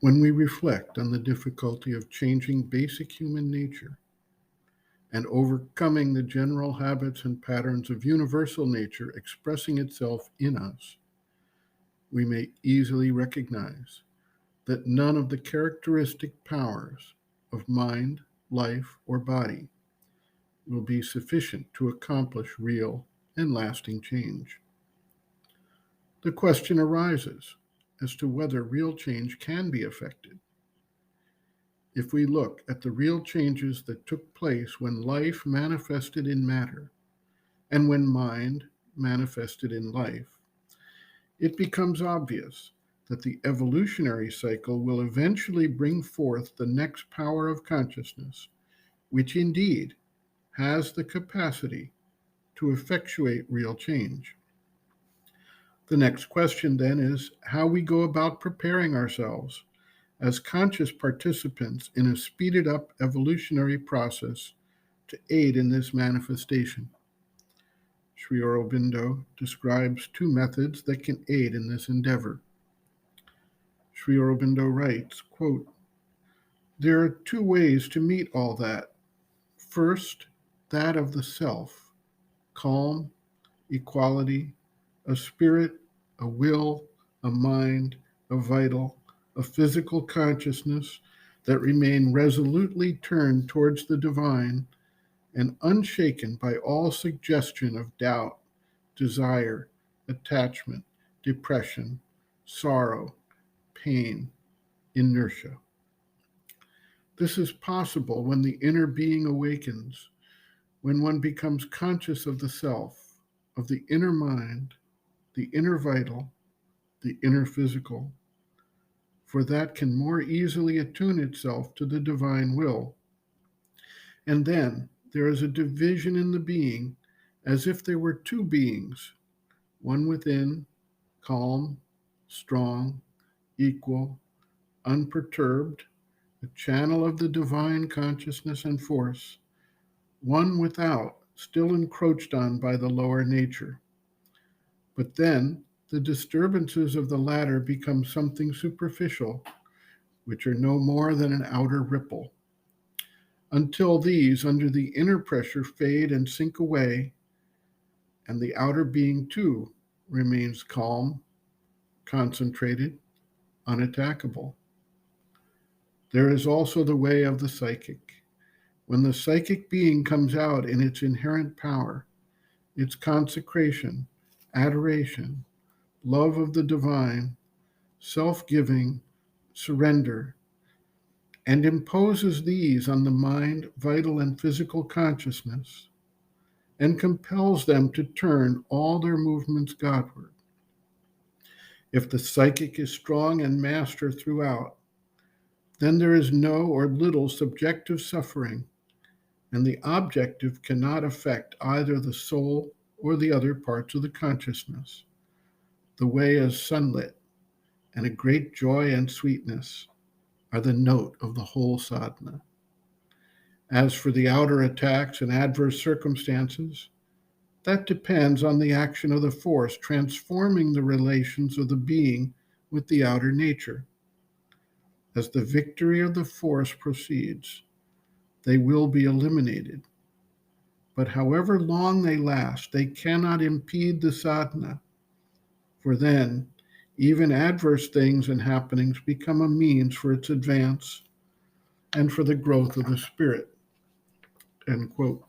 When we reflect on the difficulty of changing basic human nature and overcoming the general habits and patterns of universal nature expressing itself in us, we may easily recognize that none of the characteristic powers of mind, life, or body will be sufficient to accomplish real and lasting change. The question arises as to whether real change can be effected. If we look at the real changes that took place when life manifested in matter and when mind manifested in life, it becomes obvious that the evolutionary cycle will eventually bring forth the next power of consciousness, which indeed has the capacity to effectuate real change. The next question then is how we go about preparing ourselves as conscious participants in a speeded up evolutionary process to aid in this manifestation. Sri Aurobindo describes two methods that can aid in this endeavor. Sri Aurobindo writes, quote, "There are two ways to meet all that. First, that of the self, calm, equality, a spirit, a will, a mind, a vital, a physical consciousness that remain resolutely turned towards the divine and unshaken by all suggestion of doubt, desire, attachment, depression, sorrow, pain, inertia. This is possible when the inner being awakens, when one becomes conscious of the self, of the inner mind, the inner vital, the inner physical, for that can more easily attune itself to the divine will. And then there is a division in the being as if there were two beings, one within, calm, strong, equal, unperturbed, a channel of the divine consciousness and force, one without, still encroached on by the lower nature. But then the disturbances of the latter become something superficial, which are no more than an outer ripple. Until these, under the inner pressure, fade and sink away, and the outer being too remains calm, concentrated, unattackable. There is also the way of the psychic. When the psychic being comes out in its inherent power, its consecration, adoration, love of the divine, self-giving, surrender, and imposes these on the mind, vital, and physical consciousness, and compels them to turn all their movements Godward. If the psychic is strong and master throughout, then there is no or little subjective suffering, and the objective cannot affect either the soul or the other parts of the consciousness. The way is sunlit, and a great joy and sweetness are the note of the whole sadhana. As for the outer attacks and adverse circumstances, that depends on the action of the force transforming the relations of the being with the outer nature. As the victory of the force proceeds, they will be eliminated. But however long they last, they cannot impede the sadhana, for then even adverse things and happenings become a means for its advance and for the growth of the spirit. End quote.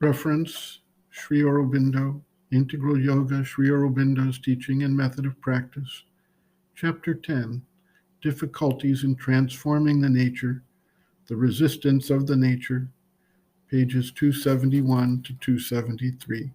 Reference Sri Aurobindo, Integral Yoga, Sri Aurobindo's Teaching and Method of Practice, Chapter 10, Difficulties in Transforming the Nature, the Resistance of the Nature, pages 271 to 273.